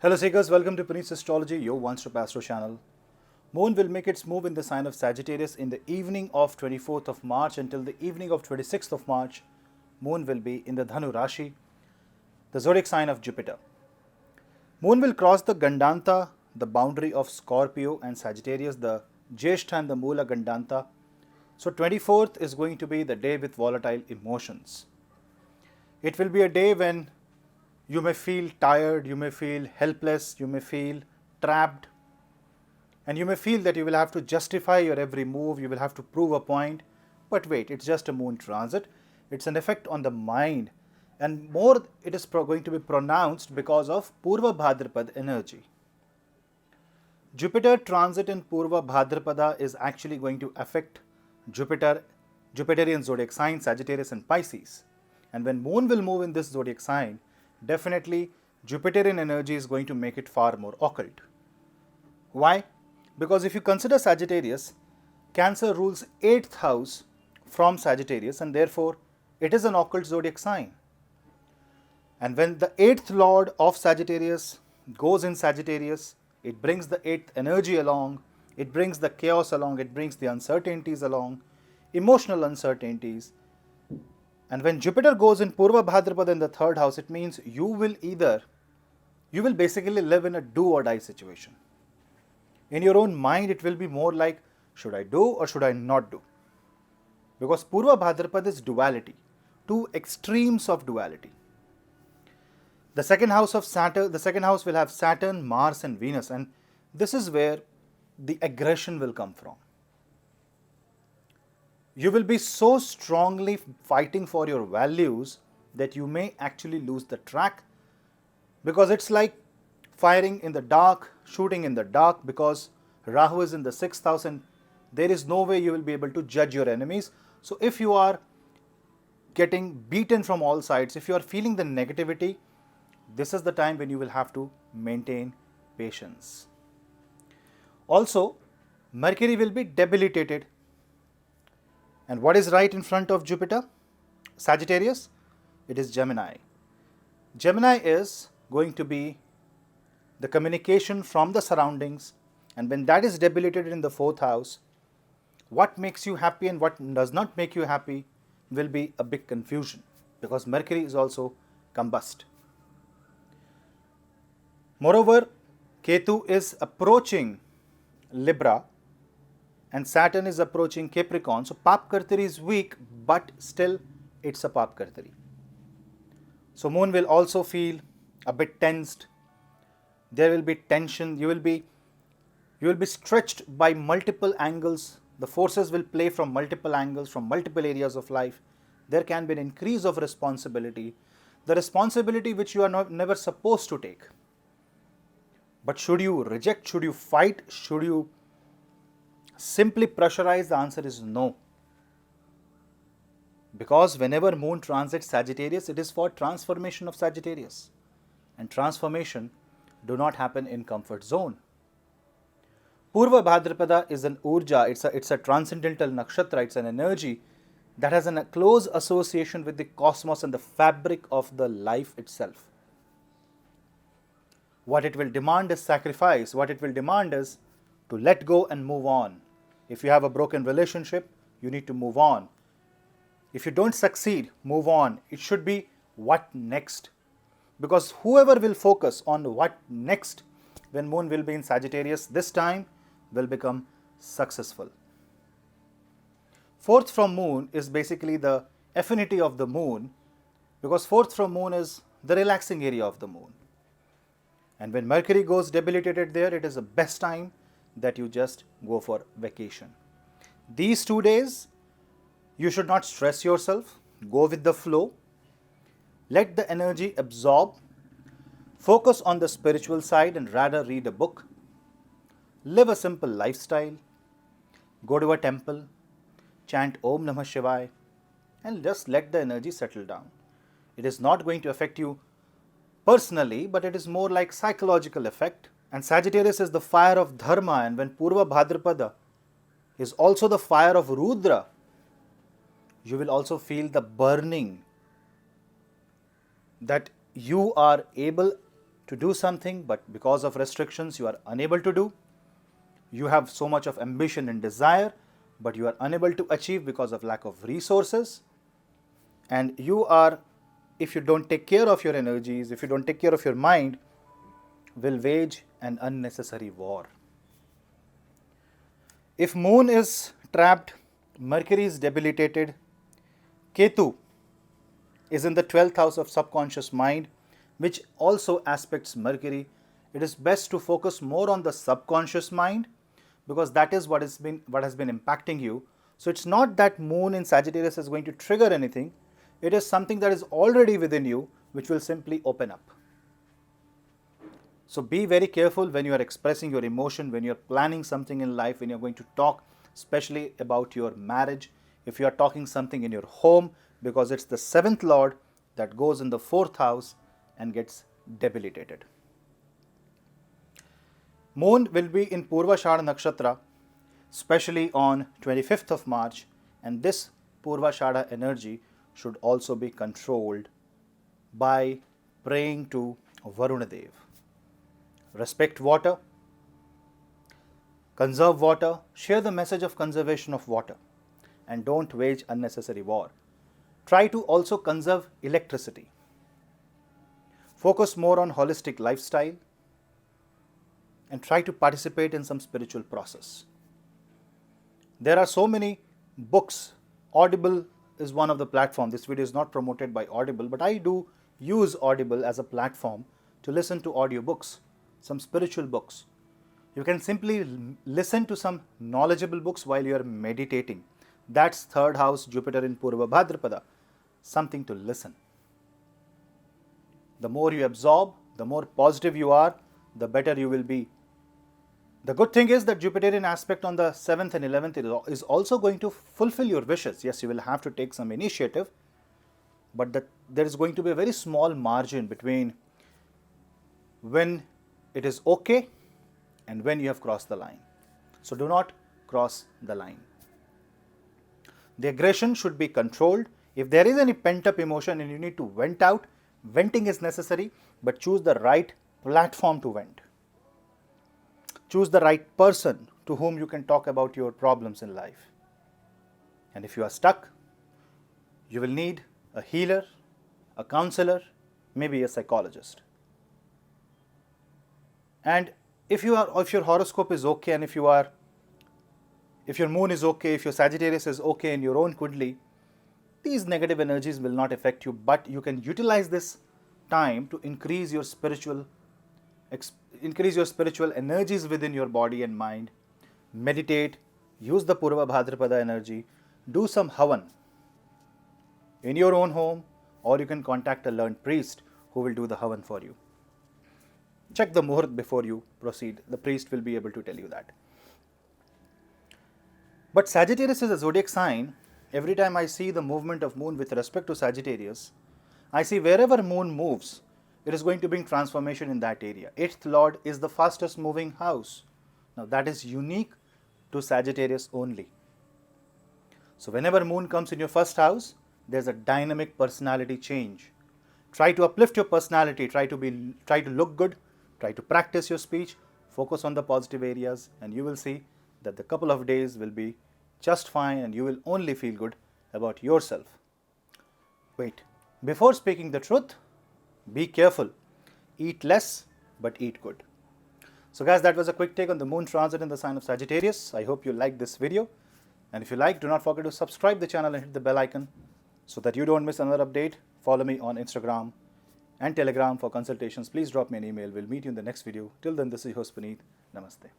Hello Seekers, welcome to Punneit Astrology, your one-stop astro channel. Moon will make its move in the sign of Sagittarius in the evening of 24th of March until the evening of 26th of March. Moon will be in the Dhanu Rashi, the zodiac sign of Jupiter. Moon will cross the Gandanta, the boundary of Scorpio and Sagittarius, the Jyeshtha and the Mula Gandanta. So 24th is going to be the day with volatile emotions. It will be a day when you may feel tired, you may feel helpless, you may feel trapped, and you may feel that you will have to justify your every move, you will have to prove a point. But wait, it's just a moon transit. It's an effect on the mind, and more it is going to be pronounced because of Purva Bhadrapada energy. Jupiter transit in Purva Bhadrapada is actually going to affect Jupiterian zodiac sign Sagittarius and Pisces. And when moon will move in this zodiac sign, definitely Jupiterian energy is going to make it far more occult. Why? Because if you consider Sagittarius, Cancer rules 8th house from Sagittarius, and therefore it is an occult zodiac sign. And when the 8th lord of Sagittarius goes in Sagittarius, it brings the 8th energy along, it brings the chaos along, it brings the uncertainties along, emotional uncertainties. And when Jupiter goes in Purva Bhadrapada in the 3rd house, it means you will basically live in a do or die situation. In your own mind, it will be more like, should I do or should I not do? Because Purva Bhadrapada is duality, two extremes of duality. The second house will have Saturn, Mars and Venus, and this is where the aggression will come from. You will be so strongly fighting for your values that you may actually lose the track, because it's like firing in the dark, shooting in the dark, because Rahu is in the 6th house and there is no way you will be able to judge your enemies. So if you are getting beaten from all sides, if you are feeling the negativity, this is the time when you will have to maintain patience. Also, Mercury will be debilitated. And what is right in front of Jupiter? Sagittarius? It is Gemini. Gemini is going to be the communication from the surroundings, and when that is debilitated in the 4th house, what makes you happy and what does not make you happy will be a big confusion, because Mercury is also combust. Moreover, Ketu is approaching Libra and Saturn is approaching Capricorn. So Pap Kartari is weak, but still it's a Pap Kartari. So moon will also feel a bit tensed. There will be tension. You will be stretched by multiple angles. The forces will play from multiple angles, from multiple areas of life. There can be an increase of responsibility. The responsibility which you are never supposed to take. But should you reject? Should you fight? Should you simply pressurize? The answer is no. Because whenever moon transits Sagittarius, it is for transformation of Sagittarius. And transformation do not happen in comfort zone. Purva Bhadrapada is an urja, it's a transcendental nakshatra, it's an energy that has a close association with the cosmos and the fabric of the life itself. What it will demand is sacrifice. What it will demand is to let go and move on. If you have a broken relationship, you need to move on. If you don't succeed, move on. It should be what next. Because whoever will focus on what next when moon will be in Sagittarius this time will become successful. 4th from moon is basically the affinity of the moon, because 4th from moon is the relaxing area of the moon. And when Mercury goes debilitated there, it is the best time that you just go for vacation. These 2 days, you should not stress yourself. Go with the flow. Let the energy absorb. Focus on the spiritual side and rather read a book. Live a simple lifestyle. Go to a temple. Chant Om Namah Shivaya and just let the energy settle down. It is not going to affect you personally, but it is more like psychological effect. And Sagittarius is the fire of Dharma, and when Purva Bhadrapada is also the fire of Rudra, you will also feel the burning that you are able to do something, but because of restrictions you are unable to do. You have so much of ambition and desire, but you are unable to achieve because of lack of resources. And you are, if you don't take care of your energies, if you don't take care of your mind, will wage an unnecessary war. If moon is trapped, Mercury is debilitated, Ketu is in the 12th house of subconscious mind, which also aspects Mercury. It is best to focus more on the subconscious mind, because that is what has been impacting you. So it's not that moon in Sagittarius is going to trigger anything. It is something that is already within you, which will simply open up. So be very careful when you are expressing your emotion, when you are planning something in life, when you are going to talk, especially about your marriage, if you are talking something in your home, because it's the 7th lord that goes in the 4th house and gets debilitated. Moon will be in Purvashada Nakshatra, especially on 25th of March, and this Purvashada energy should also be controlled by praying to Varuna Dev. Respect water, conserve water, share the message of conservation of water, and don't wage unnecessary war. Try to also conserve electricity. Focus more on holistic lifestyle and try to participate in some spiritual process. There are so many books. Audible is one of the platforms. This video is not promoted by Audible, but I do use Audible as a platform to listen to audiobooks, some spiritual books. You can simply listen to some knowledgeable books while you are meditating. That's 3rd house, Jupiter in Purva Bhadrapada. Something to listen. The more you absorb, the more positive you are, the better you will be. The good thing is that Jupiterian aspect on the 7th and 11th is also going to fulfill your wishes. Yes, you will have to take some initiative, but there is going to be a very small margin between when it is okay and when you have crossed the line. So do not cross the line. The aggression should be controlled. If there is any pent-up emotion and you need to vent out, venting is necessary, but choose the right platform to vent. Choose the right person to whom you can talk about your problems in life. And if you are stuck, you will need a healer, a counselor, maybe a psychologist. And if your horoscope is okay, and if your moon is okay, if your Sagittarius is okay in your own kundli, these negative energies will not affect you, but you can utilize this time to increase your spiritual energies within your body and mind. Meditate, use the Purva Bhadrapada energy, do some havan in your own home, or you can contact a learned priest who will do the havan for you. Check the muhurt before you proceed. The priest will be able to tell you that. But Sagittarius is a zodiac sign. Every time I see the movement of moon with respect to Sagittarius, I see wherever moon moves, it is going to bring transformation in that area. 8th lord is the fastest moving house. Now that is unique to Sagittarius only. So whenever moon comes in your 1st house, there's a dynamic personality change. Try to uplift your personality, try to look good, try to practice your speech, focus on the positive areas, and you will see that the couple of days will be just fine and you will only feel good about yourself. Wait, before speaking the truth, be careful. Eat less, but eat good. So guys, that was a quick take on the moon transit in the sign of Sagittarius. I hope you liked this video. And if you like, do not forget to subscribe the channel and hit the bell icon so that you don't miss another update. Follow me on Instagram and Telegram for consultations. Please drop me an email. We'll meet you in the next video. Till then, this is your host Punneet. Namaste.